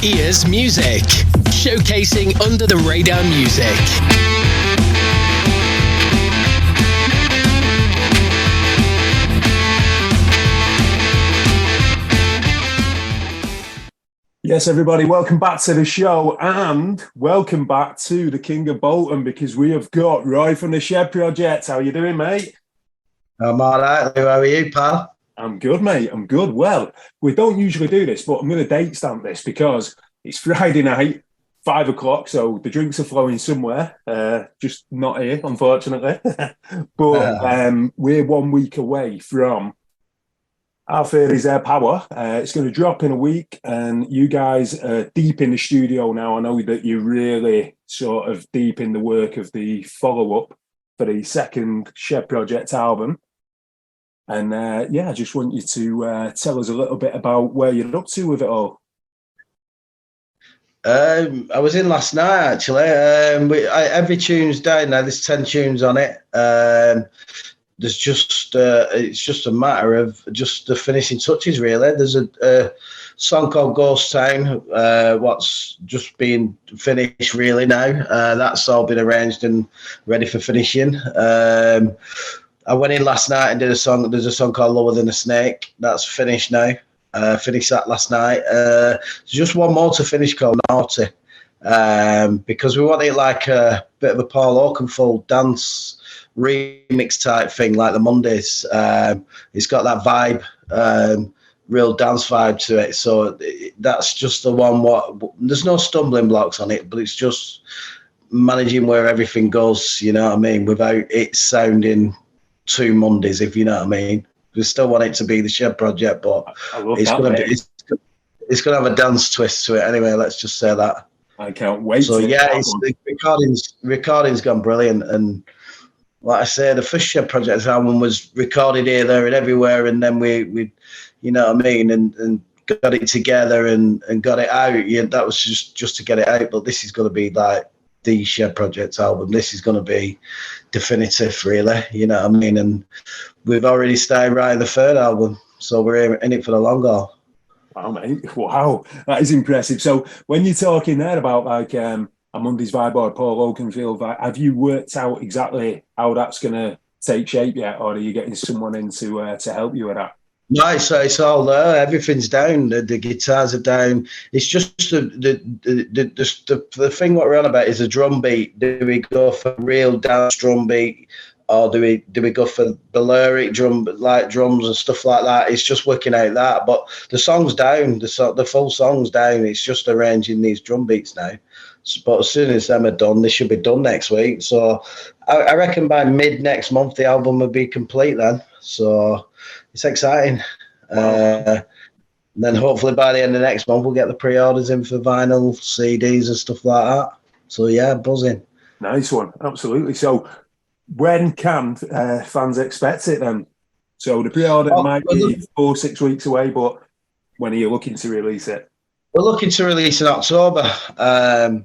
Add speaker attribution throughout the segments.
Speaker 1: Ears Music, showcasing under the radar music.
Speaker 2: Yes, everybody, welcome back to the show and welcome back to the King of Bolton because we have got Roy from the Shed Project. How you doing, mate?
Speaker 3: I'm all right, Lou. How are you, pal?
Speaker 2: I'm good, mate. I'm good. Well, we don't usually do this, but I'm going to date stamp this because it's Friday night, 5 o'clock, so the drinks are flowing somewhere, just not here, unfortunately. But we're 1 week away from Our Third Is Their Power. It's going to drop in a week, and you guys are deep in the studio now. I know that you're really sort of deep in the work of the follow-up for the second Shed Project album. And I just want you to tell us a little bit about where you're up to with it all.
Speaker 3: I was in last night, actually. Every tune's down now. There's 10 tunes on it. There's just it's just a matter of just the finishing touches, really. There's a song called Ghost Town, what's just been finished really now. That's all been arranged and ready for finishing. I went in last night and did a song. There's a song called Lower Than a Snake. That's finished now. Finished that last night. There's just one more to finish called Naughty, because we want it like a bit of a Paul Oakenfold dance remix type thing, like the Mondays. It's got that vibe, real dance vibe to it. So that's just the one. There's no stumbling blocks on it, but it's just managing where everything goes. You know what I mean? Without it sounding too Mondays, if you know what I mean. We still want it to be the Shed Project, but it's going to have a dance twist to it anyway. Let's just say that.
Speaker 2: I can't wait.
Speaker 3: So the recording's gone brilliant, and like I say, the first Shed Project album was recorded here, there, and everywhere, and then we you know what I mean, and got it together and got it out. Yeah, that was just to get it out. But this is going to be like the Shed Project album. This is going to be definitive, really. You know what I mean? And we've already started writing the third album, so we're in it for the long haul.
Speaker 2: Wow, mate! Wow, that is impressive. So when you're talking there about like a Monday's Vibe or Paul Oakenfold, have you worked out exactly how that's going to take shape yet, or are you getting someone in to help you with that?
Speaker 3: No, it's all there. Everything's down. The guitars are down. It's just the thing what we're on about is the drum beat. Do we go for real dance drum beat, or do we go for the lyric drum, like drums and stuff like that? It's just working out that. But the song's down. The full song's down. It's just arranging these drum beats now. But as soon as them are done, they should be done next week. So I reckon by mid next month the album will be complete then. So it's exciting. Wow. Then hopefully by the end of next month we'll get the pre-orders in for vinyl, CDs and stuff like that. So yeah, buzzing.
Speaker 2: Nice one, absolutely. So when can fans expect it then? So the pre-order might be 4-6 weeks away, but when are you looking to release it?
Speaker 3: We're looking to release in October, but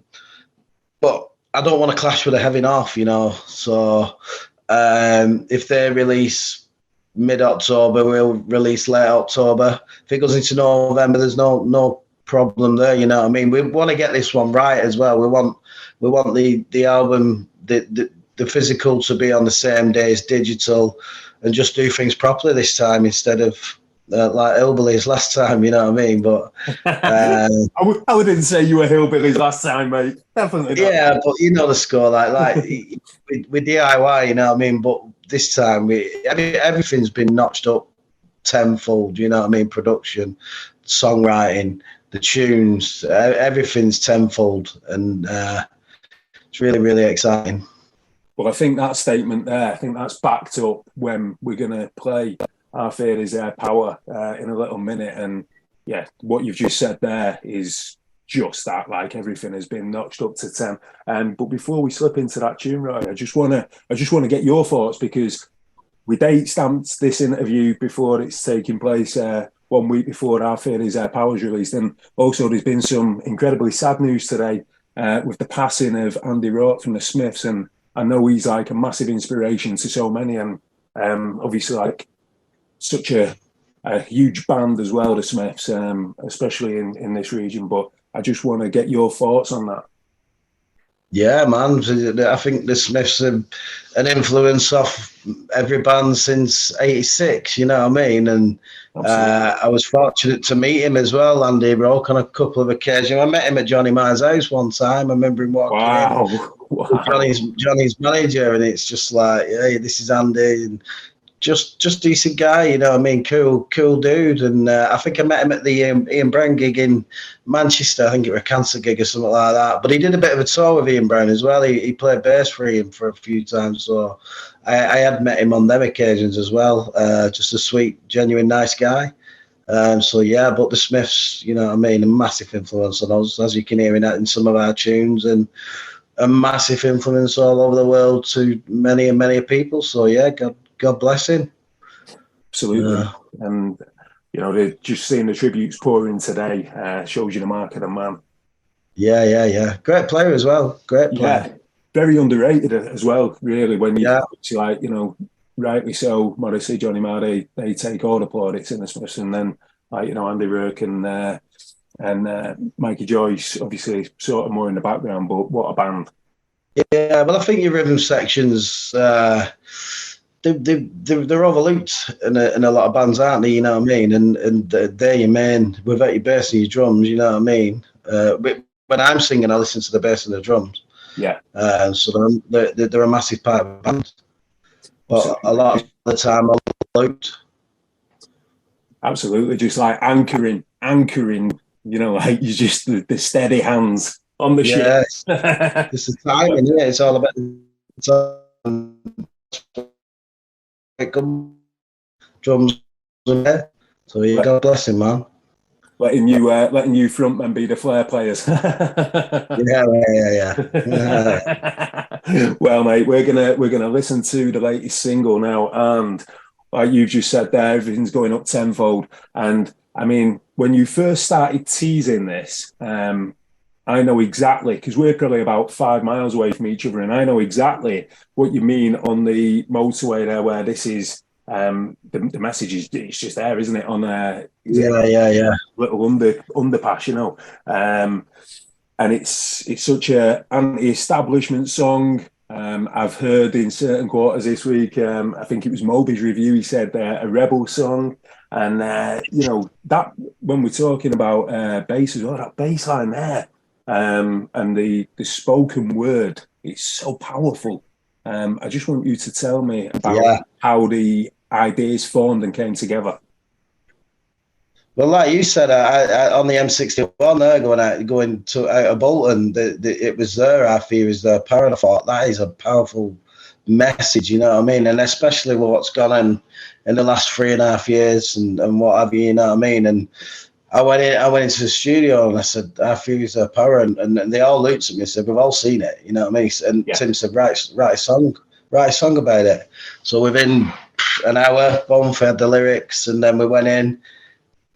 Speaker 3: I don't want to clash with the Heavy North, you know. So if they release mid-October, we'll release late October. If it goes into November, there's no problem there, you know what I mean? We want to get this one right as well. We want the album, the physical to be on the same day as digital, and just do things properly this time instead of like hillbillies last time, you know what I mean? But
Speaker 2: I wouldn't say you were hillbillies last time, mate. Definitely not.
Speaker 3: Yeah, but you know the score, like with DIY, you know what I mean? But this time, everything's been notched up tenfold, you know what I mean? Production, songwriting, the tunes, everything's tenfold, and it's really, really exciting.
Speaker 2: Well, I think that statement there, I think that's backed up when we're going to play Our Third Is Their Power in a little minute. And yeah, what you've just said there is just that, like everything has been notched up to 10. But before we slip into that tune, Roy, I just want to get your thoughts, because we date stamped this interview before it's taking place 1 week before Our Third Is Their Power is released. And also there's been some incredibly sad news today with the passing of Andy Rourke from the Smiths. And I know he's like a massive inspiration to so many, and obviously like such a huge band as well, the Smiths, especially in this region. But I just want to get your thoughts on that.
Speaker 3: Yeah, man. I think the Smiths have an influence off every band since '86. You know what I mean? And I was fortunate to meet him as well, Andy Rourke, on a couple of occasions. I met him at Johnny Marr's house one time. I remember him walking in with Johnny's manager, and it's just like, hey, this is Andy, and just decent guy, you know what I mean? Cool dude. And I think I met him at the Ian Brown gig in Manchester. I think it was a Cancer gig or something like that. But he did a bit of a tour with Ian Brown as well. He played bass for Ian for a few times. So I had met him on them occasions as well. Just a sweet, genuine, nice guy. So yeah, but the Smiths, you know what I mean, a massive influence on us, as you can hear in some of our tunes, and a massive influence all over the world to many and many people. So yeah, God bless him.
Speaker 2: Absolutely. And, you know, just seeing the tributes pouring today shows you the mark of the man.
Speaker 3: Yeah. Great player as well. Great player.
Speaker 2: Yeah, very underrated as well, really, when you like, you know, rightly so, Morrissey, Johnny Marr, they take all the plaudits in the Smiths, and then, like, you know, Andy Rourke and Mikey Joyce, obviously, sort of more in the background, but what a band. Yeah,
Speaker 3: well, I think your rhythm sections... They're overlooked in a lot of bands, aren't they? You know what I mean? And they're your main, without your bass and your drums, you know what I mean? When I'm singing, I listen to the bass and the drums.
Speaker 2: Yeah.
Speaker 3: So they're a massive part of the band. But a lot of the time, overlooked.
Speaker 2: Absolutely. Just like anchoring, you know, like you just, the steady hands on the ship.
Speaker 3: It's the timing, yeah. It's all about drums, so yeah, God bless him, man.
Speaker 2: Letting you front and be the flair players.
Speaker 3: Yeah.
Speaker 2: Well, mate, we're gonna listen to the latest single now, and like you've just said there, everything's going up tenfold. And I mean, when you first started teasing this, I know exactly, because we're probably about 5 miles away from each other, and I know exactly what you mean on the motorway there, where this is the message is, it's just there, isn't it? On
Speaker 3: yeah,
Speaker 2: little underpass, you know, and it's such a anti-establishment song. I've heard in certain quarters this week, I think it was Moby's review, he said a rebel song. And you know, that when we're talking about bass as well, that bass line there, and the spoken word, it's so powerful. I just want you to tell me about how the ideas formed and came together.
Speaker 3: Well, like you said, I on the M61 there, going to out of Bolton, it was there. I fear is their power. And I thought that is a powerful message, you know what I mean? And especially with what's gone on in the last 3.5 years and what have you, you know what I mean? And I went into the studio and I said, I feel is their power, and they all looked at me and said, we've all seen it, you know what I mean? And Tim said, write a song about it. So within an hour, boom, we had the lyrics, and then we went in,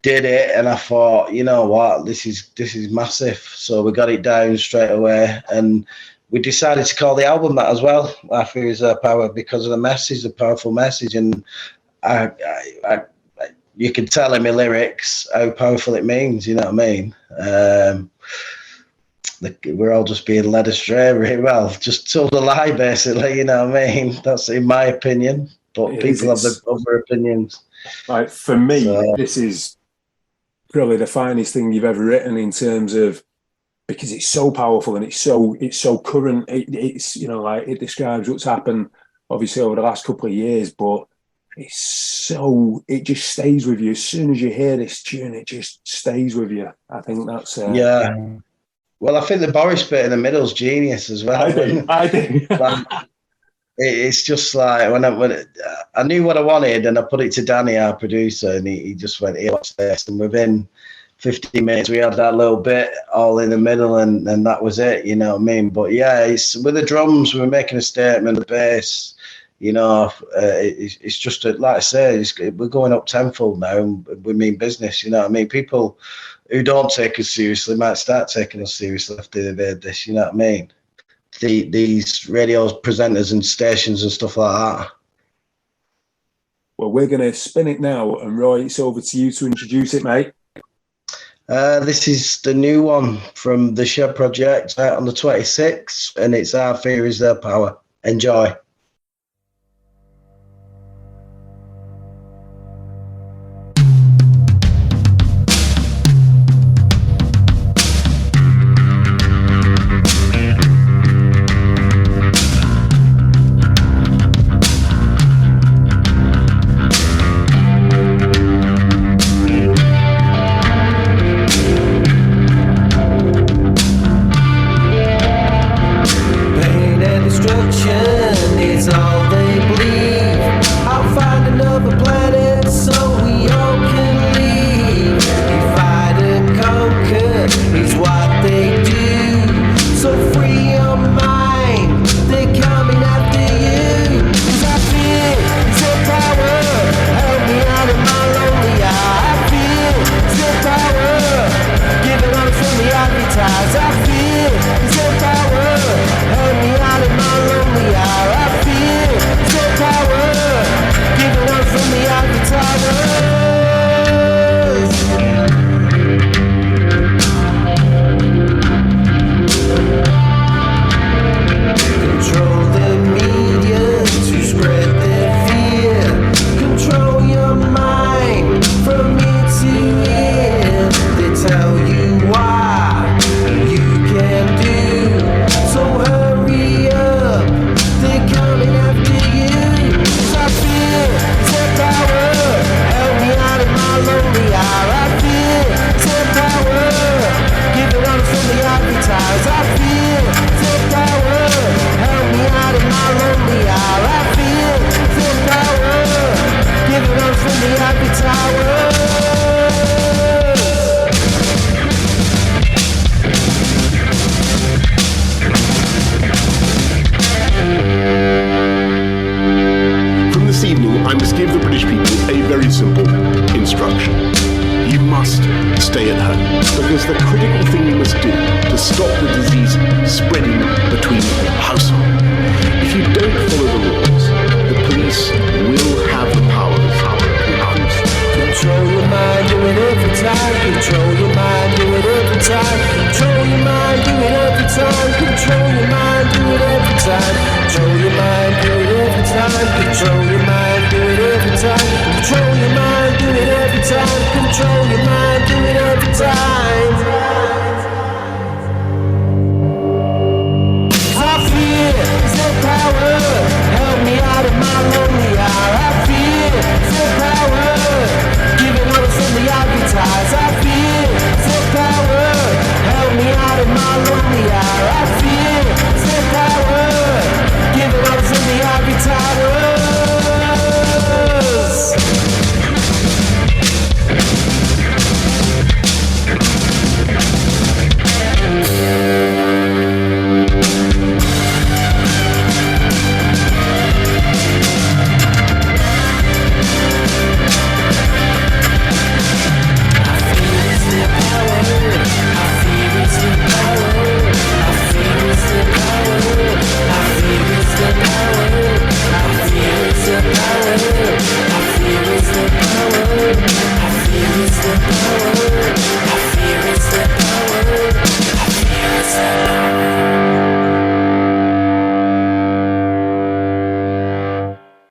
Speaker 3: did it, and I thought, you know what, this is massive. So we got it down straight away, and we decided to call the album that as well. I feel is their power, because of the message, the powerful message, and I you can tell in my lyrics how powerful it means, you know what I mean? We're all just being led astray, really. Well, just told a lie, basically, you know what I mean? That's in my opinion, but people have the other opinions.
Speaker 2: Like, for me, this is probably the finest thing you've ever written, in terms of, because it's so powerful and it's so current. It's, you know, like, it describes what's happened obviously over the last couple of years, but it just stays with you. As soon as you hear this tune, it just stays with you. I think that's
Speaker 3: well, I think the Boris bit in the middle is genius as well.
Speaker 2: I do.
Speaker 3: Like, it's just like when I knew what I wanted, and I put it to Danny, our producer, and he just went, "Here, what's this?" And within 15 minutes, we had that little bit all in the middle, and that was it. You know what I mean? But yeah, it's with the drums, we're making a statement. The bass, you know, it's just like I say, we're going up tenfold now, and we mean business. You know what I mean? People who don't take us seriously might start taking us seriously after they've heard this. You know what I mean? These radio presenters and stations and stuff like that.
Speaker 2: Well, we're going to spin it now, and Roy, it's over to you to introduce it, mate.
Speaker 3: This is the new one from the Shed Project out on the 26th, and it's Our Fear Is Their Power. Enjoy.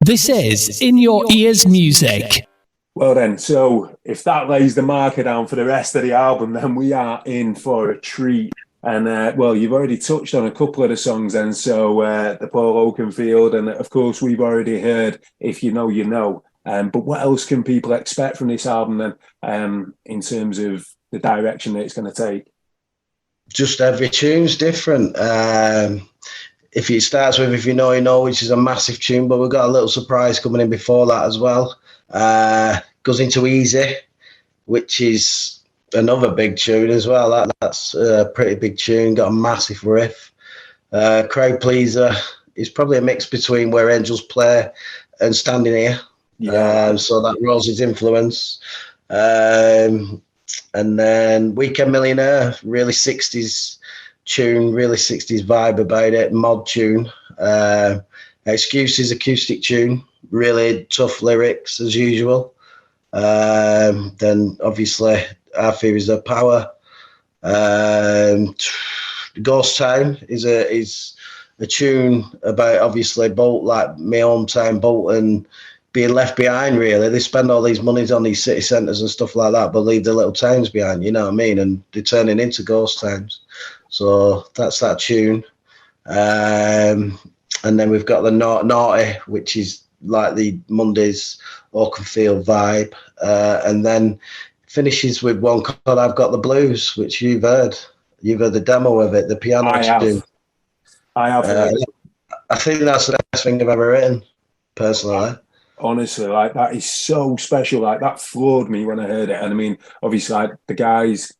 Speaker 1: This is In Your Ears Music.
Speaker 2: Well then, so if that lays the marker down for the rest of the album, then we are in for a treat. And well, you've already touched on a couple of the songs then, so the Paul Oakenfold, and of course we've already heard If You Know, You Know. But what else can people expect from this album then, in terms of the direction that it's going to take?
Speaker 3: Just every tune's different. If it starts with If You Know, You Know, which is a massive tune, but we've got a little surprise coming in before that as well. Goes into Easy, which is another big tune as well. That's a pretty big tune, got a massive riff. Crowd Pleaser is probably a mix between Where Angels Play and Standing Here.
Speaker 2: Yeah.
Speaker 3: So that Rose's influence. And then Weekend Millionaire, really 60s tune, really 60s vibe about it, mod tune. Excuses, acoustic tune, really tough lyrics as usual. Then obviously Our Theories of Power. Ghost Town is a tune about obviously like my hometown Bolton being left behind. Really, they spend all these monies on these city centres and stuff like that, but leave the little towns behind. You know what I mean? And they're turning into ghost towns. So that's that tune. And then we've got the Naughty, which is like the Mondays Oakenfield vibe, and then finishes with one called I've Got the Blues, which you've heard. You've heard the demo of it, the piano.
Speaker 2: I have.
Speaker 3: I think that's the best thing I've ever written, personally.
Speaker 2: Honestly, like that is so special. Like that floored me when I heard it. And I mean, obviously, like the guys,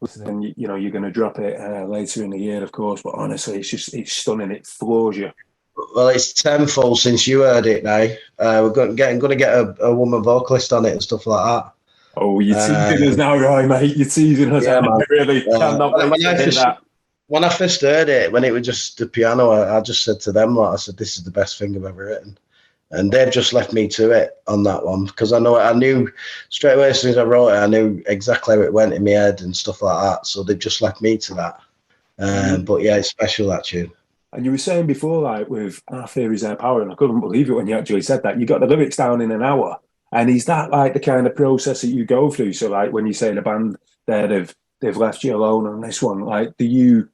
Speaker 2: listening, you know, you're going to drop it later in the year, of course. But honestly, it's stunning. It floors you.
Speaker 3: Well, it's tenfold since you heard it now. We're going to get a woman vocalist on it and stuff like that.
Speaker 2: Oh, you're teasing us now, Roy, mate. You're teasing us.
Speaker 3: Yeah,
Speaker 2: I really cannot wait to hear that.
Speaker 3: When I first heard it, when it was just the piano, I just said to them, like, I said, this is the best thing I've ever written. And they've just left me to it on that one because I knew straight away as soon as I wrote it, I knew exactly how it went in my head and stuff like that. So they've just left me to that. But yeah, it's special, that tune.
Speaker 2: And you were saying before, like with Our Theories Our Power, and I couldn't believe it when you actually said that. You got the lyrics down in an hour. And is that like the kind of process that you go through? So like when you say the band there, they've left you alone on this one, like do you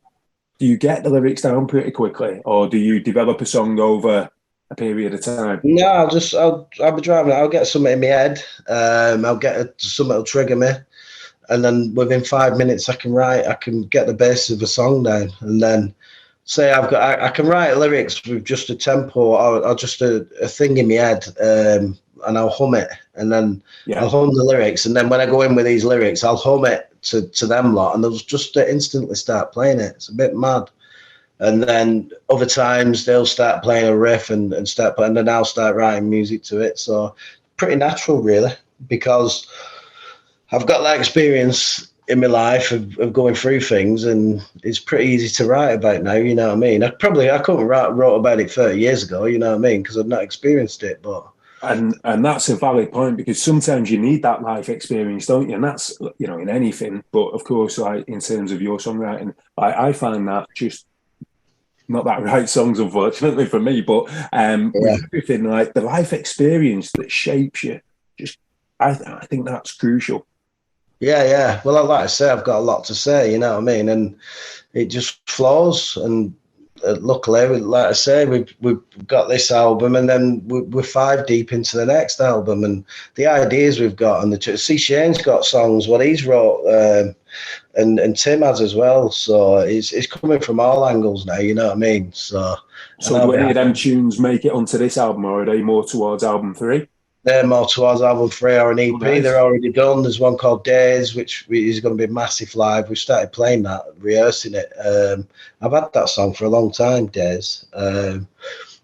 Speaker 2: get the lyrics down pretty quickly, or do you develop a song over a period of time?
Speaker 3: No, I'll be driving. I'll get something in my head. I'll get something that'll trigger me, and then within 5 minutes I can get the basis of a song down, and then say I can write lyrics with just a tempo or just a thing in my head, and I'll hum it, and then I'll hum the lyrics, and then when I go in with these lyrics, I'll hum it to them lot, and they'll just instantly start playing it. It's a bit mad. And then other times they'll start playing a riff and then I'll start writing music to it. So pretty natural, really, because I've got that experience in my life of going through things, and it's pretty easy to write about now. You know what I mean? I couldn't wrote about it 30 years ago. You know what I mean? Because I've not experienced it, but.
Speaker 2: And that's a valid point, because sometimes you need that life experience, don't you? And that's, you know, in anything, but of course, like in terms of your songwriting, I find that just not that right songs, unfortunately for me, but with everything, like the life experience that shapes you, just I think that's crucial.
Speaker 3: Yeah. Well, like I say, I've got a lot to say, you know what I mean, and it just flows. And luckily, like I say, we've got this album, and then we're 5 deep into the next album, and the ideas we've got, and see Shane's got songs what he's wrote, and Tim has as well. So it's coming from all angles now, you know what I mean. So
Speaker 2: do any of them tunes make it onto this album, or are they more towards album 3?
Speaker 3: They're more towards album 3 or an EP. Oh, nice. They're already done. There's one called Days, which is going to be massive live. We've started playing that, rehearsing it. I've had that song for a long time, Days.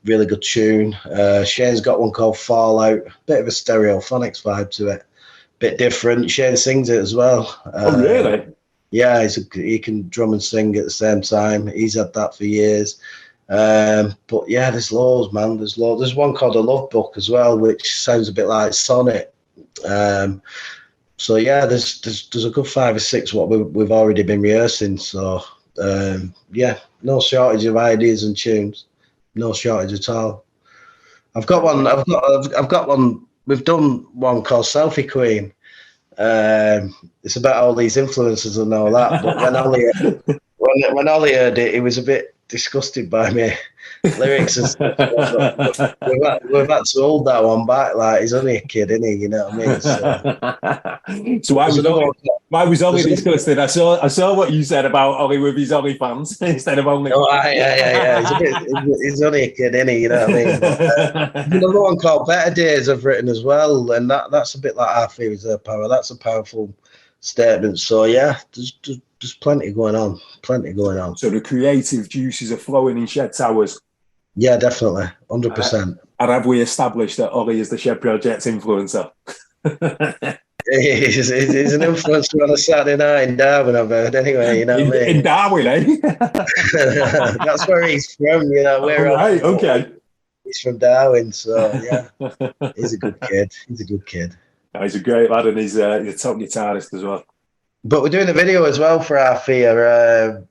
Speaker 3: Really good tune. Shane's got one called Fallout. Bit of a Stereophonics vibe to it. Bit different. Shane sings it as well.
Speaker 2: Oh, really?
Speaker 3: Yeah, he can drum and sing at the same time. He's had that for years. But yeah, there's loads, man. There's loads. There's one called A Love Book as well, which sounds a bit like Sonnet. So yeah, there's a good 5 or 6 what we've already been rehearsing. So yeah, no shortage of ideas and tunes, no shortage at all. I've got one. I've got one. We've done one called Selfie Queen. It's about all these influencers and all that. But when Ollie heard it, he was a bit disgusted by me lyrics and stuff. We've had to hold that one back. Like, he's only a kid, isn't he? You know what I mean? So
Speaker 2: why was Ollie disgusted? I saw what you said about Ollie with his Ollie fans instead of only.
Speaker 3: Oh, yeah. He's only a kid, isn't he? You know what I mean? Another one called Better Days I've written as well, and that's a bit like Our Theories of Power. That's a powerful statement. So yeah, there's plenty going on.
Speaker 2: So the creative juices are flowing in Shed Towers.
Speaker 3: Yeah, definitely, 100%.
Speaker 2: And have we established that Ollie is the Shed Project's influencer?
Speaker 3: He's an influencer on a Saturday night in Darwin, I've heard. Anyway, you know what I mean?
Speaker 2: In Darwin, eh?
Speaker 3: That's where he's from, you know.
Speaker 2: Right, okay.
Speaker 3: He's from Darwin, so yeah. He's a good kid.
Speaker 2: He's a great lad, and he's a top guitarist as well.
Speaker 3: But we're doing a video as well for our fear.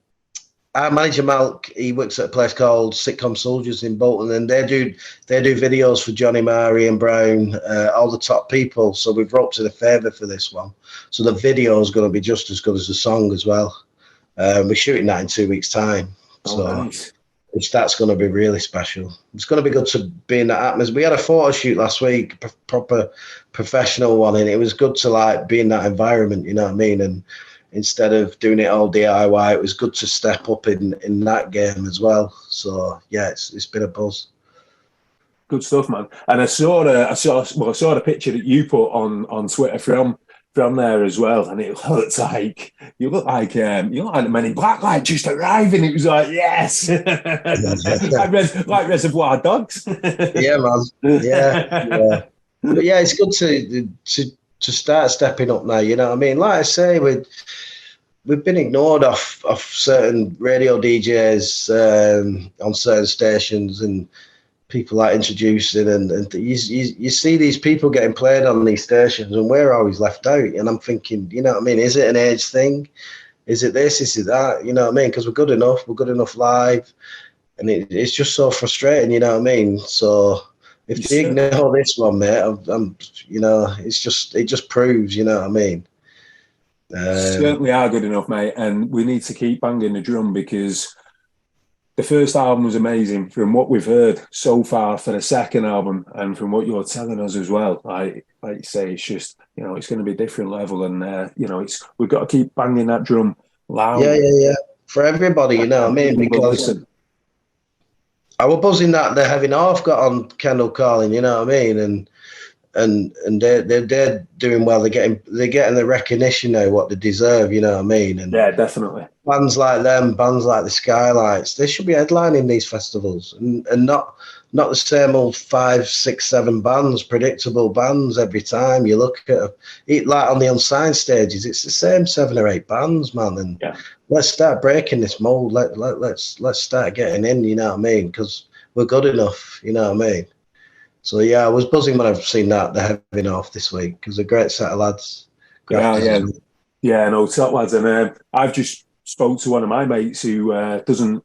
Speaker 3: Our manager Malk, he works at a place called Sitcom Soldiers in Bolton, and they do videos for Johnny Marr, Ian Brown, all the top people. So we've roped in a favour for this one. So the video is going to be just as good as the song as well. We're shooting that in 2 weeks' time.
Speaker 2: Nice.
Speaker 3: That's going to be really special. It's going to be good to be in that atmosphere. We had a photo shoot last week, proper professional one, and it was good to like be in that environment, you know what I mean? And instead of doing it all DIY, it was good to step up in that game as well. So yeah, it's been a buzz.
Speaker 2: Good stuff, man. And I saw the picture that you put on Twitter from there as well, and it looked like you look like the Men in Black, like just arriving. It was like yes, like Reservoir Dogs.
Speaker 3: Yeah, man. Yeah. But yeah, it's good to start stepping up now. You know what I mean? Like I say, we've been ignored off certain radio DJs on certain stations, and people like introducing and you see these people getting played on these stations, and we're always left out. And I'm thinking, you know what I mean? Is it an age thing? Is it this? Is it that? You know what I mean? Because we're good enough live, and it's just so frustrating. You know what I mean? So if they ignore this one, mate, I'm you know, it just proves, you know what I mean?
Speaker 2: Certainly are good enough, mate, and we need to keep banging the drum, because the first album was amazing. From what we've heard so far for the second album, and from what you're telling us as well, like you say, it's just, you know, it's going to be a different level, and you know, we've got to keep banging that drum loud.
Speaker 3: Yeah. For everybody, you know what I mean? Because I was buzzing that the Heavy North got on Kendall Calling, you know what I mean? And they're doing well. They're getting the recognition now what they deserve. You know what I mean? And
Speaker 2: yeah, definitely.
Speaker 3: Bands like them, bands like the Skylights, they should be headlining these festivals, and not the same old 5, 6, 7 bands, predictable bands every time. You look at it, like on the unsigned stages, it's the same 7 or 8 bands, man. And let's start breaking this mold. Let's start getting in. You know what I mean? Because we're good enough. You know what I mean? So yeah, I was buzzing when I've seen that the Heavy North this week, because a great set of lads.
Speaker 2: No, top lads. And I've just spoke to one of my mates who doesn't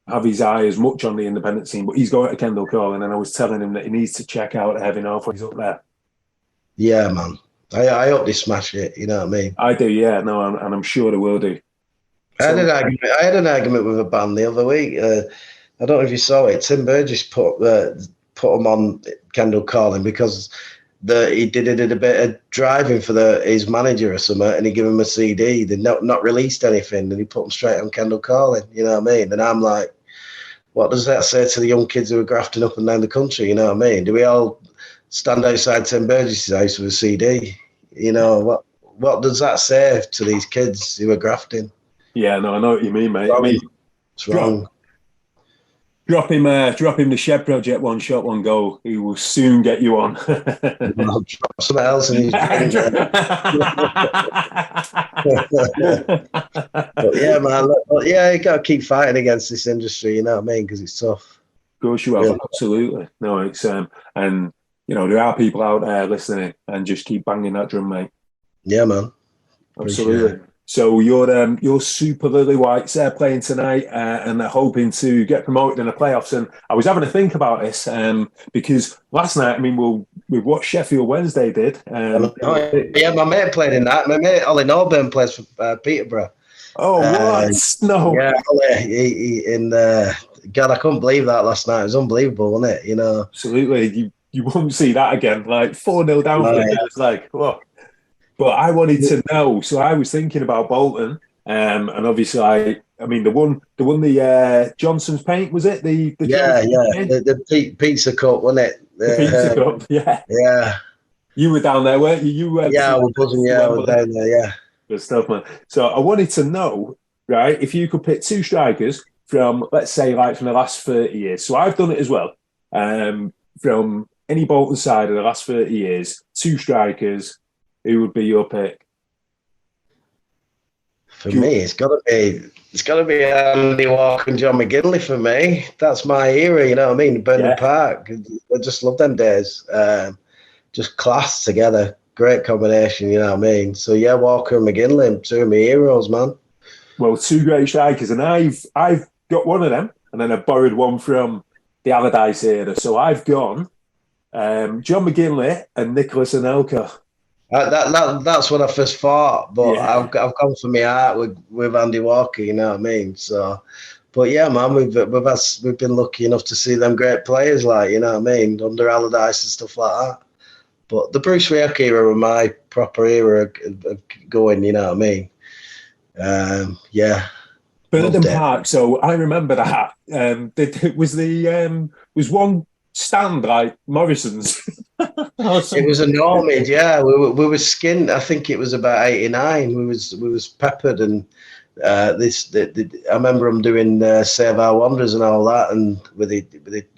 Speaker 2: have his eye as much on the independent scene, but he's going to Kendall Calling, and I was telling him that he needs to check out Heavy North when he's up there. Yeah,
Speaker 3: man. I hope they smash it. You know what I mean?
Speaker 2: I do. Yeah, no, and I'm sure they will do.
Speaker 3: I had an argument with a band the other week. I don't know if you saw it. Tim Burgess put them on Kendall Calling because he did a bit of driving for his manager or something, and he gave him a CD. They'd not released anything, and he put them straight on Kendall Calling. You know what I mean? And I'm like, what does that say to the young kids who are grafting up and down the country? You know what I mean? Do we all stand outside Tim Burgess' house with a CD? You know, what does that say to these kids who are grafting?
Speaker 2: Yeah, no, I know what you mean, mate.
Speaker 3: It's wrong.
Speaker 2: Drop him the Shed Project One Shot One Goal. He will soon get you on.
Speaker 3: I'll drop something else in his drink. But yeah, man. You got to keep fighting against this industry. You know what I mean? Because it's tough.
Speaker 2: Of course you have. Yeah. Absolutely. No, it's and you know there are people out there listening, and just keep banging that drum, mate.
Speaker 3: Yeah, man.
Speaker 2: Absolutely. So you're Super Lily Whites there playing tonight, and they're hoping to get promoted in the playoffs. And I was having to think about this because last night, I mean, we watched Sheffield Wednesday did.
Speaker 3: Yeah, my mate played in that. My mate Ollie Norburn plays for Peterborough.
Speaker 2: Oh, what? No.
Speaker 3: Yeah, Ollie, God, I couldn't believe that last night. It was unbelievable, wasn't it? You know,
Speaker 2: absolutely. You won't see that again. Like 4-0 down for it. It's like, what? But I wanted to know, so I was thinking about Bolton, and obviously, I mean, the one the Johnson's Paint, was it? The
Speaker 3: Pizza Cup, wasn't it?
Speaker 2: The Pizza Cup, yeah.
Speaker 3: Yeah.
Speaker 2: You were down there, weren't you?
Speaker 3: I was buzzing. Yeah, I was down there. Yeah.
Speaker 2: Good stuff, man. So I wanted to know, right, if you could pick 2 strikers from, let's say, like from the last 30 years. So I've done it as well. From any Bolton side of the last 30 years, 2 strikers. Who would be your pick?
Speaker 3: For me, it's got to be Andy Walker and John McGinley for me. That's my era, you know what I mean? Burnham Park. I just love them days. Just class together. great combination, you know what I mean? So yeah, Walker and McGinley, two of my heroes, man.
Speaker 2: Well, two great strikers, and I've got one of them, and then I borrowed one from the Allardyce era. So I've gone John McGinley and Nicholas Anelka.
Speaker 3: That's what I first thought, but
Speaker 2: Yeah.
Speaker 3: I've gone for my heart with Andy Walker, you know what I mean? So, but yeah, man, we've been lucky enough to see them great players, like, you know what I mean, under Allardyce and stuff like that. But the Bruce Rioch era were my proper era of going, you know what I mean? Yeah.
Speaker 2: Burnham Park. So I remember that. Was one stand like Morrison's?
Speaker 3: It was a normid, yeah. We were skinned. I think it was about 89. We was peppered, and I remember them doing Save Our Wanderers and all that, and with the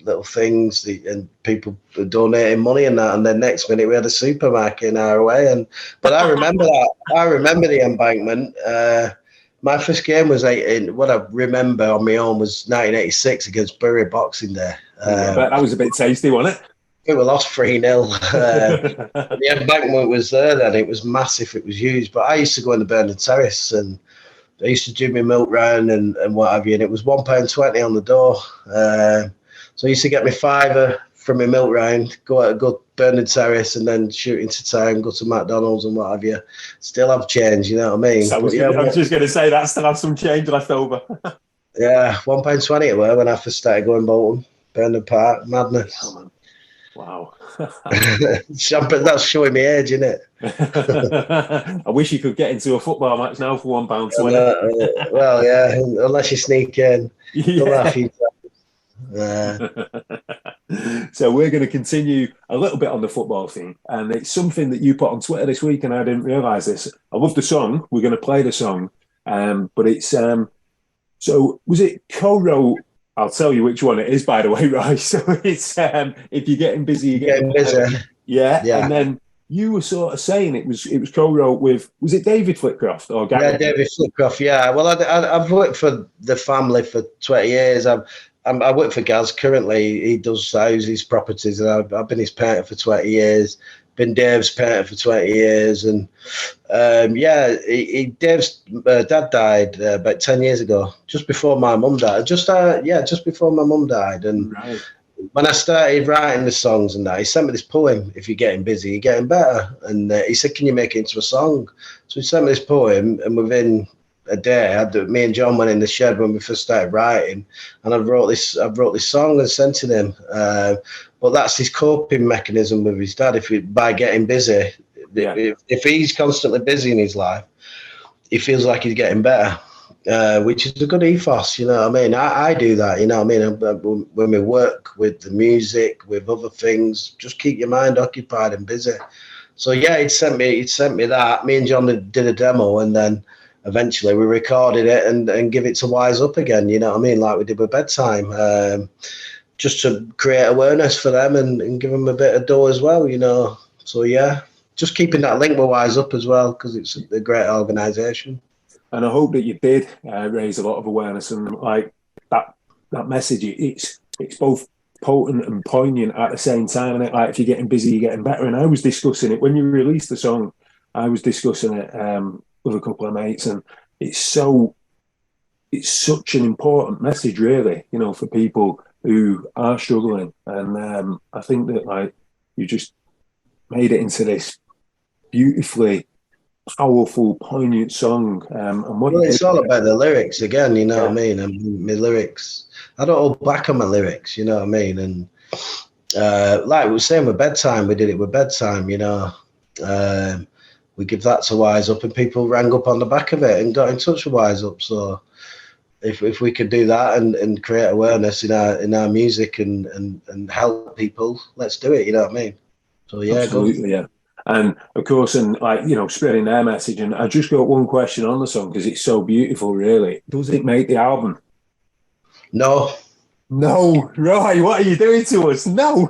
Speaker 3: little things, and people donating money and that. And then next minute we had a supermarket in our way. But I remember that. I remember the Embankment. My first game was what I remember on my own was 1986 against Bury Boxing Day.
Speaker 2: But that was a bit tasty, wasn't it?
Speaker 3: We were lost 3-0. The Embankment was there then. It was massive. It was huge. But I used to go in the Burnham Terrace, and I used to do my milk round and what have you. And it was £1.20 on the door. So I used to get my fiver from my milk round, go Burnham Terrace, and then shoot into town, go to McDonald's and what have you. Still have change, you know what I mean?
Speaker 2: I was just going to say that still have some change left over.
Speaker 3: Yeah, £1.20 it were when I first started going Bolton. Burnham Park, madness.
Speaker 2: Oh, wow.
Speaker 3: That's showing me age, isn't it?
Speaker 2: I wish you could get into a football match now for £1.20.
Speaker 3: Well, yeah, unless you sneak in.
Speaker 2: Yeah. So we're going to continue a little bit on the football theme, and it's something that you put on Twitter this week, and I didn't realise this. I love the song. We're going to play the song, but it's so was it co-wrote? I'll tell you which one it is, by the way, right? So it's if you're getting busy, you're getting
Speaker 3: busy.
Speaker 2: Yeah, and then you were sort of saying it was co-wrote with, was it David Flitcroft or Gary?
Speaker 3: Yeah, David Flitcroft. Yeah, well, I've worked for the family for 20 years. I work for Gaz currently. He does houses, properties, and I've been his painter for 20 years. Been Dave's painter for 20 years, and Dave's dad died about 10 years ago, just before my mum died. Just before my mum died, and
Speaker 2: right.
Speaker 3: When I started writing the songs and that, he sent me this poem. If you're getting busy, you're getting better. And he said, "Can you make it into a song?" So he sent me this poem, and within a day, me and John went in the shed when we first started writing, and I wrote this song and sent it him. But that's his coping mechanism with his dad. By getting busy, if he's constantly busy in his life, he feels like he's getting better, which is a good ethos. You know what I mean? I do that. You know what I mean? When we work with the music, with other things, just keep your mind occupied and busy. So yeah, he'd sent me that. Me and John did a demo, and then eventually we recorded it and give it to Wise Up again, you know what I mean, like we did with Bedtime, just to create awareness for them and give them a bit of dough as well, you know. So yeah, just keeping that link with Wise Up as well, because it's a great organisation.
Speaker 2: And I hope that you did raise a lot of awareness, and like that message, it's both potent and poignant at the same time, and like if you're getting busy, you're getting better. And I was discussing it when you released the song. I was discussing it with a couple of mates, and it's such an important message, really, you know, for people who are struggling. And I think that like you just made it into this beautifully powerful, poignant song. And what
Speaker 3: it's all about the lyrics again, you know what I mean? And my lyrics, I don't hold back on my lyrics, you know what I mean? And like we were saying with Bedtime, we did it with Bedtime, you know. We give that to Wise Up, and people rang up on the back of it and got in touch with Wise Up. So if we could do that and create awareness in our music and help people, let's do it. You know what I mean? So yeah,
Speaker 2: absolutely, yeah. And of course, and like, you know, spreading their message. And I just got one question on the song because it's so beautiful. Really, does it make the album?
Speaker 3: No.
Speaker 2: No, Roy, what are you doing to us? No,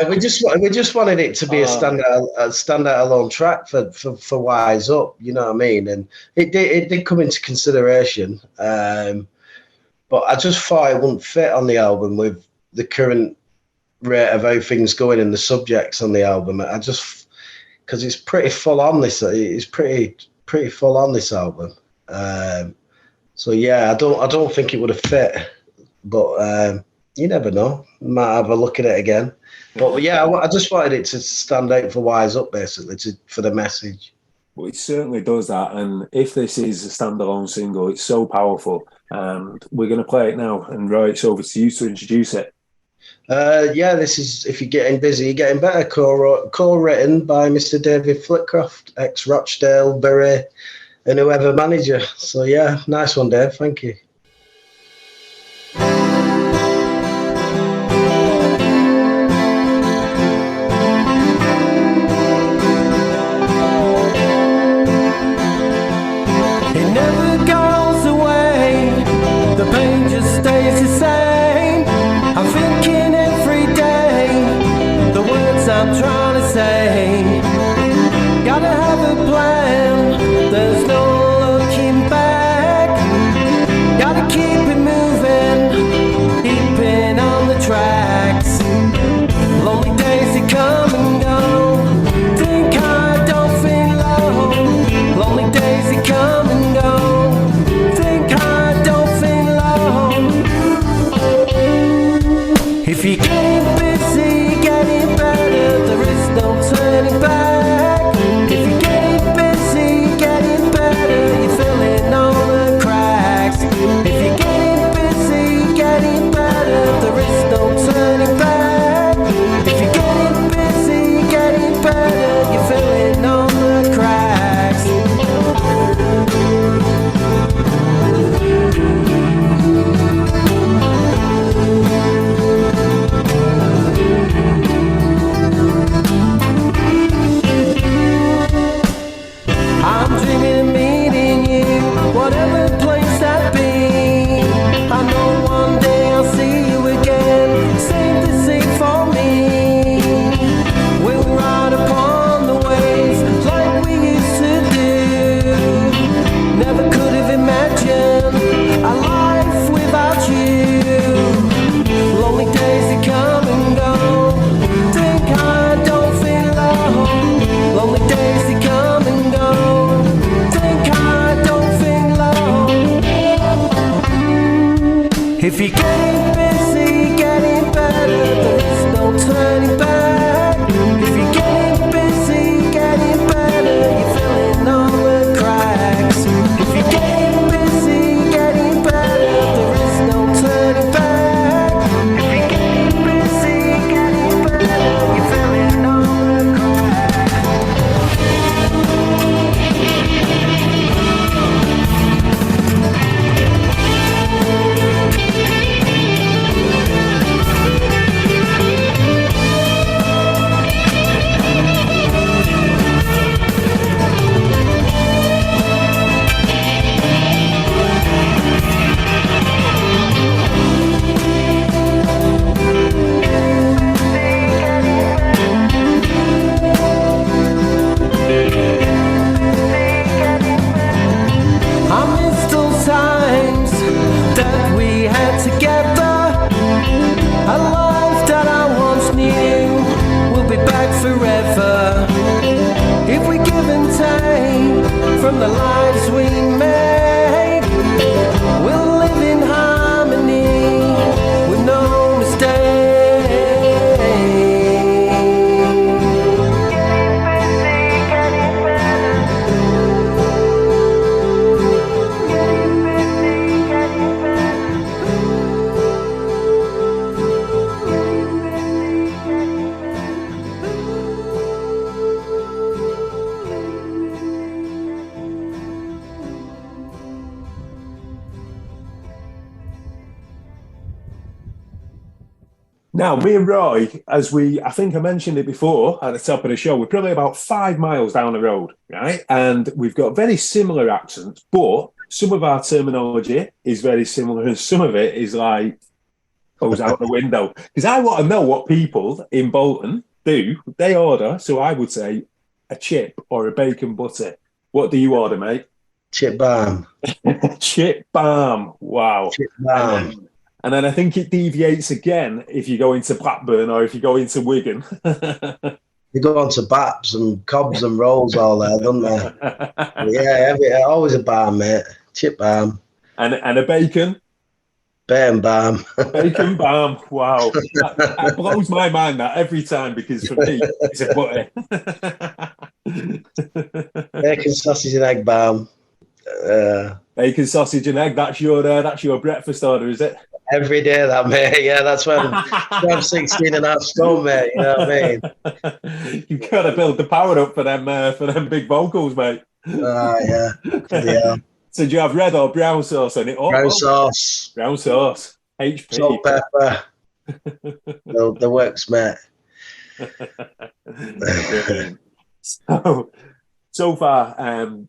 Speaker 3: we just wanted it to be a standout alone track for Wise Up. You know what I mean? And it did come into consideration, but I just thought it wouldn't fit on the album with the current rate of how things going and the subjects on the album. because it's pretty full on. It's pretty full on, this album. So yeah, I don't think it would have fit, but you never know. Might have a look at it again. But yeah, I just wanted it to stand out for Wise Up, basically, for the message.
Speaker 2: Well, it certainly does that. And if this is a standalone single, it's so powerful. And we're going to play it now. And Roy, it's over to you to introduce it.
Speaker 3: Yeah, this is If You're Getting Busy, You're Getting Better, co-written by Mr. David Flitcroft, ex-Rochdale, Bury, and whoever manager. So yeah, nice one, Dave. Thank you.
Speaker 4: If you're getting busy, getting better, there's no turning back. If you're getting busy, getting better, you're filling all the cracks. If you're getting busy, getting better, there is no turning back. If you're getting busy, getting better, you're filling all the cracks. From the lives we make, we'll live in harmony with no mistake.
Speaker 2: Now, me and Roy, I think I mentioned it before at the top of the show, we're probably about 5 miles down the road, right? And we've got very similar accents, but some of our terminology is very similar and some of it is like goes out the window. Because I want to know what people in Bolton do. They order, so I would say a chip or a bacon butter. What do you order, mate?
Speaker 3: Chip balm.
Speaker 2: Chip balm. Wow.
Speaker 3: Chip balm.
Speaker 2: And then I think it deviates again if you go into Blackburn or if you go into Wigan.
Speaker 3: they go on to Baps and Cobbs and Rolls all there, don't they? Yeah, always a balm, mate. Chip balm.
Speaker 2: And a bacon.
Speaker 3: Bacon balm.
Speaker 2: Bacon balm. Wow. That blows my mind that every time, because for me, it's a butter.
Speaker 3: Bacon, sausage and egg balm.
Speaker 2: Bacon, sausage and egg. That's your breakfast order, is it?
Speaker 3: Every day, that, mate. Yeah, that's why I'm 16 and a half stone, mate. You know what I mean?
Speaker 2: You've got to build the power up for them big vocals, mate.
Speaker 3: Yeah. Yeah.
Speaker 2: So do you have red or brown sauce on it?
Speaker 3: Brown sauce.
Speaker 2: Brown sauce. HP.
Speaker 3: Salt, pepper. the works, mate.
Speaker 2: So far,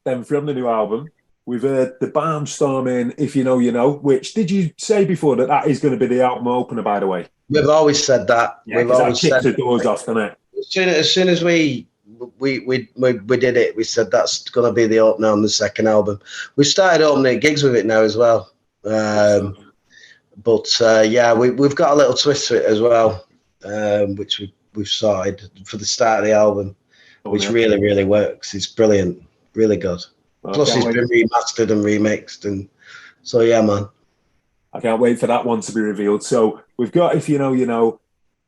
Speaker 2: then from the new album, we've heard the Barnstorming, If You Know, You Know, which, did you say before that is going to be the album opener, by the way?
Speaker 3: We've always said that.
Speaker 2: Yeah,
Speaker 3: We've always
Speaker 2: that kicked
Speaker 3: said
Speaker 2: the doors off, doesn't it?
Speaker 3: As soon as we did it, we said that's going to be the opener on the second album. We started opening gigs with it now as well. But we've got a little twist to it as well, which we've started for the start of the album, which really, really works. It's brilliant, really good. Plus, it's been remastered and remixed, and so yeah, man.
Speaker 2: I can't wait for that one to be revealed. So we've got If You Know, You Know.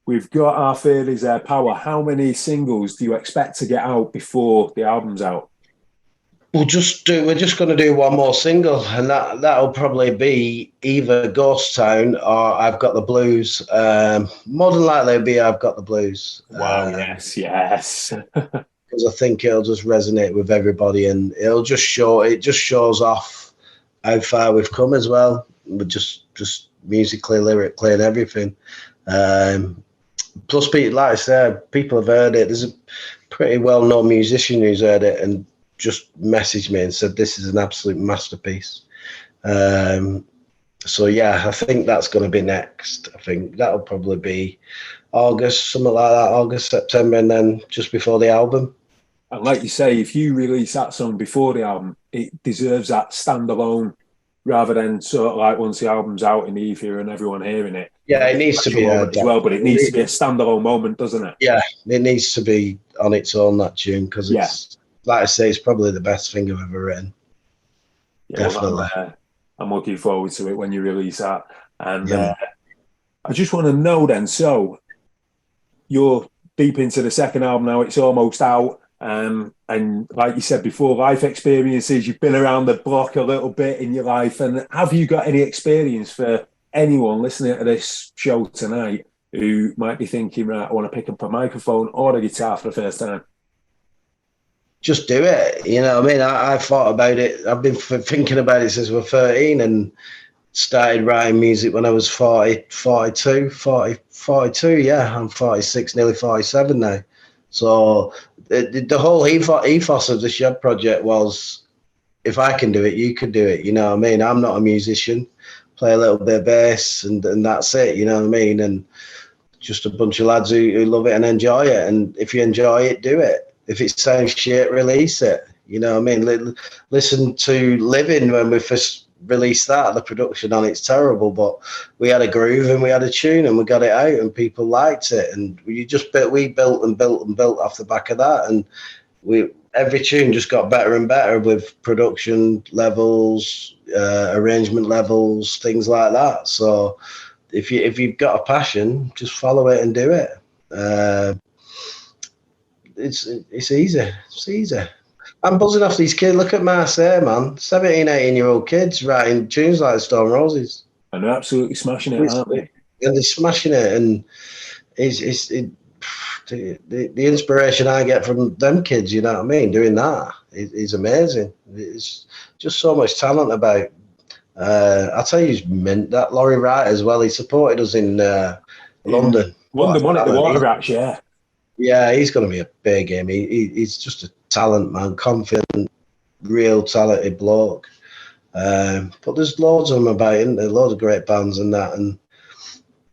Speaker 2: We've got Our Fear Is Our Power. How many singles do you expect to get out before the album's out?
Speaker 3: We're just going to do one more single, and that'll probably be either Ghost Town or I've Got the Blues. More than likely, it'll be I've Got the Blues.
Speaker 2: Wow! Yes.
Speaker 3: Because I think it'll just resonate with everybody, and it just shows off how far we've come as well. With just musically, lyrically, and everything. Plus, like I said, people have heard it. There's a pretty well-known musician who's heard it and just messaged me and said this is an absolute masterpiece. So yeah, I think that's going to be next. I think that'll probably be August, something like that, August, September, and then just before the album.
Speaker 2: And like you say, if you release that song before the album, it deserves that standalone rather than sort of like once the album's out in the ether and everyone hearing it.
Speaker 3: Yeah, it needs to be
Speaker 2: as well, but it needs to be a standalone moment, doesn't it? Yeah,
Speaker 3: it needs to be on its own, that tune, because it's, like I say, it's probably the best thing I've ever written.
Speaker 2: Yeah, definitely. Well, I'm looking forward to it when you release that. And I just want to know then, so you're deep into the second album now, it's almost out. And like you said before, life experiences, you've been around the block a little bit in your life. And have you got any experience for anyone listening to this show tonight who might be thinking, right, I want to pick up a microphone or a guitar for the first time?
Speaker 3: Just do it. You know what I mean? I thought about it. I've been thinking about it since we were 13 and started writing music when I was 42. Yeah, I'm 46, nearly 47 now. So the whole ethos of the Shed Project was, if I can do it, you can do it. You know what I mean? I'm not a musician. Play a little bit of bass and that's it. You know what I mean? And just a bunch of lads who love it and enjoy it. And if you enjoy it, do it. If it sounds shit, release it. You know what I mean? Listen to Living when we first released that. The production on it's terrible, but we had a groove and we had a tune and we got it out and people liked it. And we built off the back of that. And every tune just got better and better with production levels, arrangement levels, things like that. So if you've got a passion, just follow it and do it. It's easy. It's easy. I'm buzzing off these kids. Look at Marseille, man. 17, 18-year-old kids writing tunes like the Stone Roses.
Speaker 2: And they're absolutely smashing it, aren't they?
Speaker 3: And they're smashing it. And the inspiration I get from them kids, you know what I mean, doing that is amazing. It's just so much talent about. I'll tell you who's mint, that Laurie Wright as well. He supported us in London.
Speaker 2: London won at the Water Rats, yeah.
Speaker 3: Yeah, he's going to be a big game. He's just a talent, man, confident, real talented bloke. But there's loads of them about, isn't there? Loads of great bands and that, and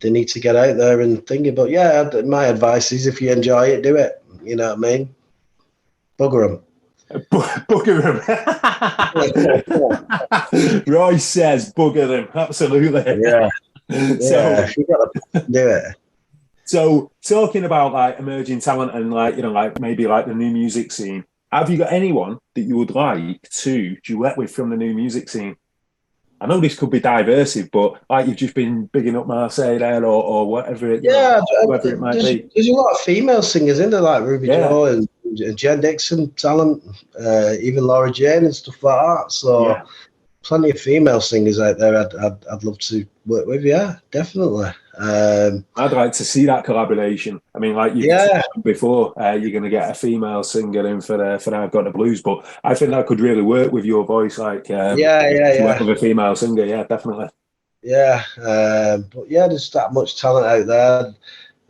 Speaker 3: they need to get out there and think about. Yeah, my advice is if you enjoy it, do it. You know what I mean? Bugger them.
Speaker 2: Bugger them. Roy says bugger them. Absolutely.
Speaker 3: Yeah. So you got to do it.
Speaker 2: So talking about like emerging talent and like, you know, like maybe like the new music scene, have you got anyone that you would like to duet with from the new music scene? I know this could be divisive, but like you've just been bigging up Marseille there or whatever it, you know, whatever it might be.
Speaker 3: There's a lot of female singers in there, like Ruby
Speaker 2: Yeah.
Speaker 3: Joe and Jen Dixon talent, even Laura Jane and stuff like that. So
Speaker 2: Yeah.
Speaker 3: plenty of female singers out there. I'd love to work with. Yeah, definitely.
Speaker 2: I'd like to see that collaboration. I mean, like you said before, you're going to get a female singer in for I've Got the Blues, but I think that could really work with your voice. Like, to work with a female singer, yeah, definitely.
Speaker 3: Yeah, but yeah, there's that much talent out there.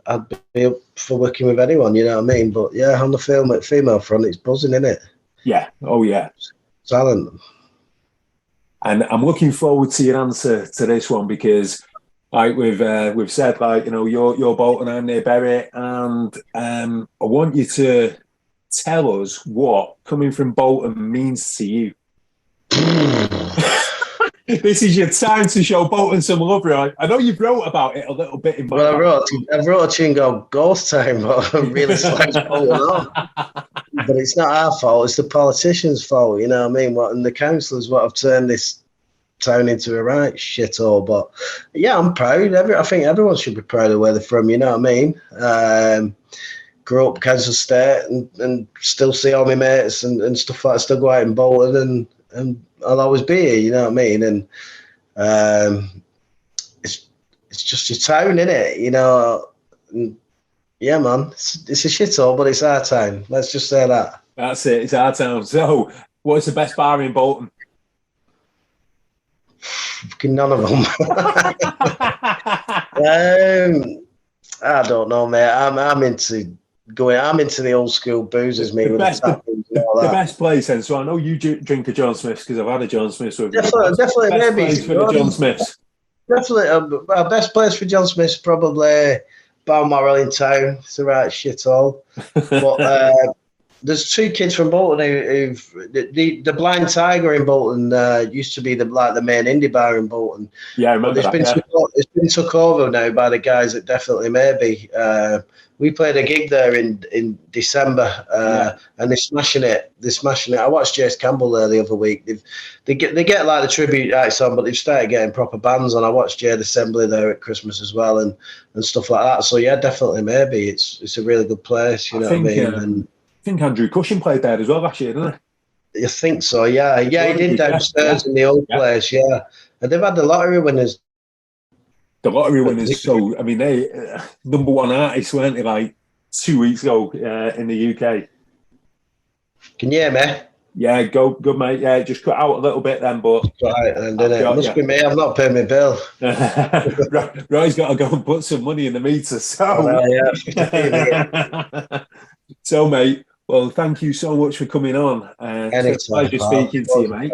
Speaker 3: I'd be up for working with anyone, you know what I mean? But yeah, on the female front, it's buzzing, isn't it?
Speaker 2: Yeah. Oh, yeah.
Speaker 3: Talent.
Speaker 2: And I'm looking forward to your answer to this one because, like we've said, like, you know, you're Bolton, I'm near Bury, and I want you to tell us what coming from Bolton means to you. This is your time to show Bolton some love, right? I know you've wrote about it a little bit in my.
Speaker 3: Well, I wrote a tune called Ghost Town, but I'm really slags Bolton off. But it's not our fault; it's the politicians' fault. You know what I mean? And the councillors what have turned this town into a right shithole. But yeah, I'm proud. I think everyone should be proud of where they're from. You know what I mean? Grew up Kansas State and still see all my mates and stuff like that. Still go out in Bolton and I'll always be here. You know what I mean? And it's just your town, innit? You know. And yeah, man, it's a shithole, but it's our town. Let's just say that.
Speaker 2: That's it. It's our town. So, what's the best bar in Bolton?
Speaker 3: Fucking none of them. I don't know, mate. I'm into the old school boozers, me.
Speaker 2: The best place, then. So I know you drink a John Smith's because I've had a John Smith's with you.
Speaker 3: Definitely,
Speaker 2: best
Speaker 3: maybe
Speaker 2: place for the John Smith's.
Speaker 3: Definitely, best place for John Smith's probably Balmoral in town. It's the right shithole. But there's two kids from Bolton who've the Blind Tiger in Bolton used to be the main indie bar in Bolton.
Speaker 2: Yeah, I remember that.
Speaker 3: It's been took over now by the guys at Definitely Maybe. We played a gig there in December, and they're smashing it. I watched Jace Campbell there the other week. They get like the tribute acts on, but they've started getting proper bands on. I watched Jade Assembly there at Christmas as well, and stuff like that. So yeah, Definitely Maybe. It's a really good place. You know what I mean?
Speaker 2: I think Andrew Cushing played there as well last year, didn't he?
Speaker 3: I think so. Yeah, he did downstairs in the old place. Yeah, and they've had the lottery winners.
Speaker 2: The lottery winners. So I mean, they number one artists, weren't they? Like 2 weeks ago in the UK.
Speaker 3: Can you hear me?
Speaker 2: Yeah, good mate. Yeah, just cut out a little bit then, but
Speaker 3: right, then didn't it? Must be me. I've not paid my bill.
Speaker 2: Roy's got to go and put some money in the meter. So, so mate. Well, thank you so much for coming on. It's a pleasure speaking to you, mate.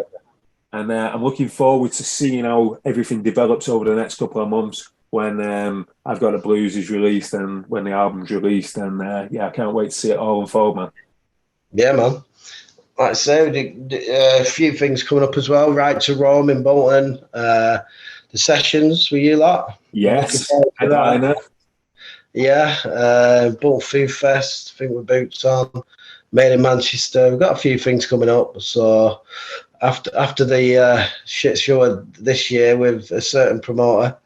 Speaker 2: And I'm looking forward to seeing how everything develops over the next couple of months when I've Got the Blues is released and when the album's released. And I can't wait to see it all unfold, man.
Speaker 3: Yeah, man. Like I say, a few things coming up as well. Right to Rome in Bolton. The sessions with you lot.
Speaker 2: Yes. I know.
Speaker 3: Yeah. Bolton Food Fest. I think we're boots on. Made in Manchester. We've got a few things coming up. So after the shit show this year with a certain promoter,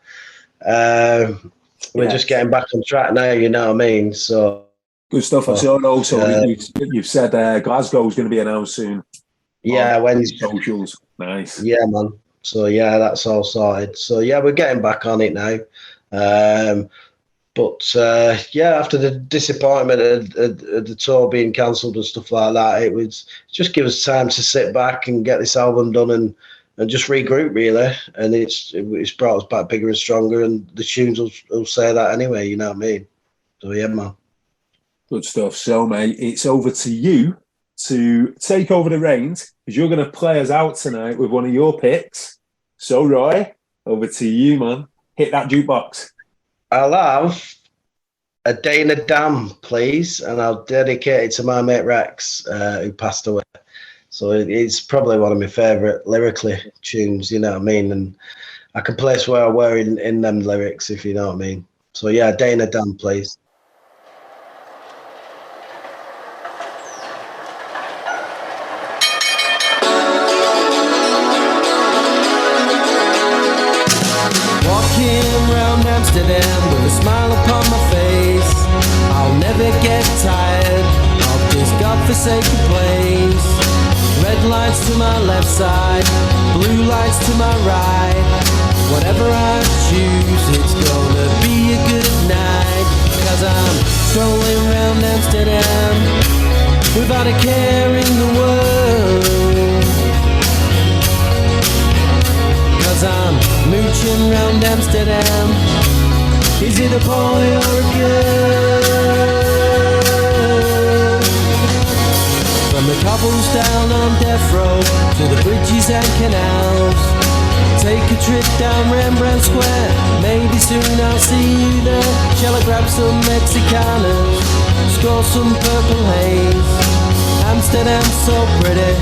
Speaker 3: we're just getting back on track now. You know what I mean? So.
Speaker 2: Good stuff. I saw also you've said Glasgow is going to be announced soon.
Speaker 3: Yeah, Wednesday.
Speaker 2: Socials. Nice.
Speaker 3: Yeah, man. So, yeah, that's all sorted. So, yeah, we're getting back on it now. But after the disappointment of the tour being cancelled and stuff like that, it was just give us time to sit back and get this album done and just regroup, really. And it's brought us back bigger and stronger, and the tunes will say that anyway, you know what I mean? So, yeah, man.
Speaker 2: Good stuff. So, mate, it's over to you to take over the reins because you're going to play us out tonight with one of your picks. So, Roy, over to you, man. Hit that jukebox.
Speaker 3: I'll have A Day in a Dam, please, and I'll dedicate it to my mate Rex, who passed away. So it's probably one of my favourite lyrically tunes, you know what I mean? And I can place where I were in them lyrics, if you know what I mean. So yeah, Dana Dan, please.
Speaker 4: Walking around Amsterdam with a smile upon my face. I'll never get tired of this godforsaken place. Red lights to my left side, blue lights to my right. Whatever I choose, it's gonna be a good night. Cause I'm strolling around Amsterdam without a care in the world. Cause I'm mooching round Amsterdam. Is it a boy or a girl? From the cobbles down on death row to the bridges and canals. Take a trip down Rembrandt Square. Maybe soon I'll see you there. Shall I grab some Mexicanas? Score some purple haze. Amsterdam's so pretty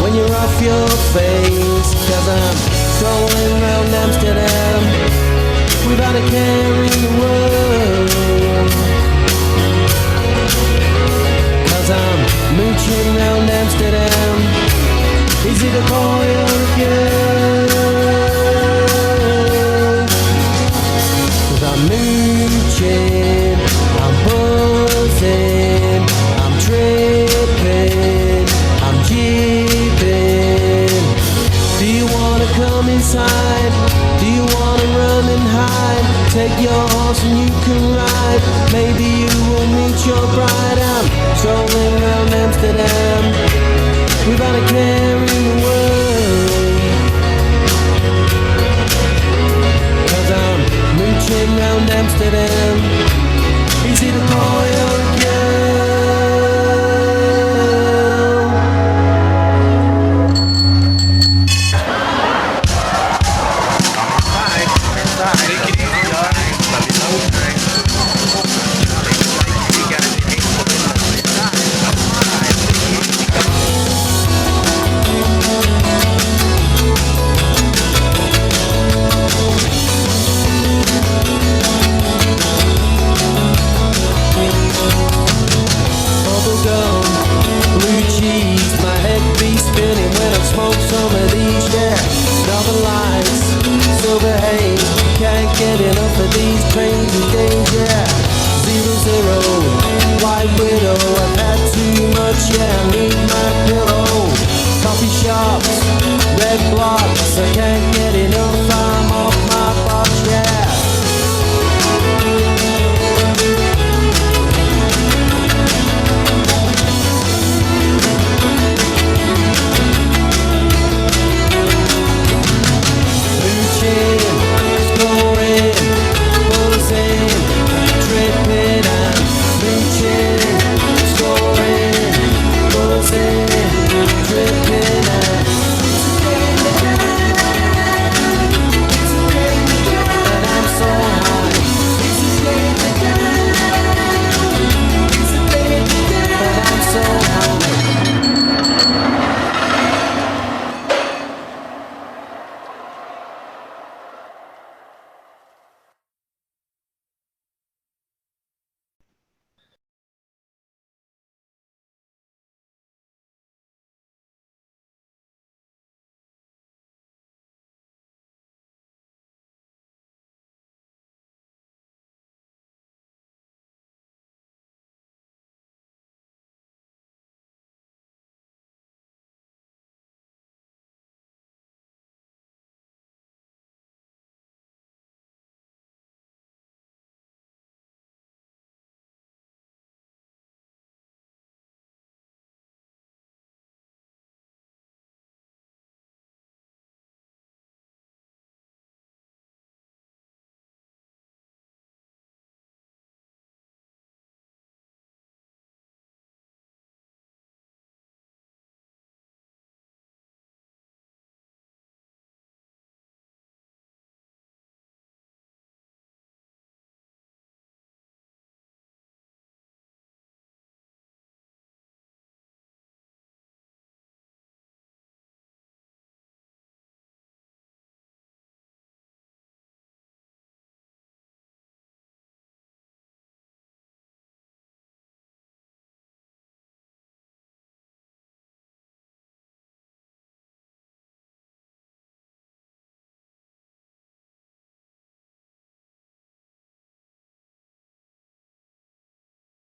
Speaker 4: when you're off your face. Cause I'm strolling round Amsterdam without a care in the world. Cause I'm mooching round Amsterdam. Is it a boy or a girl? Cause I'm mooching, I'm buzzing, I'm tripping, I'm jeeping. Do you wanna come inside? Do you wanna run and hide? Take your horse and you can ride. Maybe you will meet your bride. I'm strolling around Amsterdam without a care in the world. Cause I'm mooching round Amsterdam. Is it a boy or a girl? Bubblegum, blue cheese, my head be spinning when I smoke some of these, yeah. Northern lights, silver haze, can't get enough of these crazy days, yeah. 0-0, white widow, I've had too much, yeah, I need my pillow. Coffee shops, red blocks, I can't get enough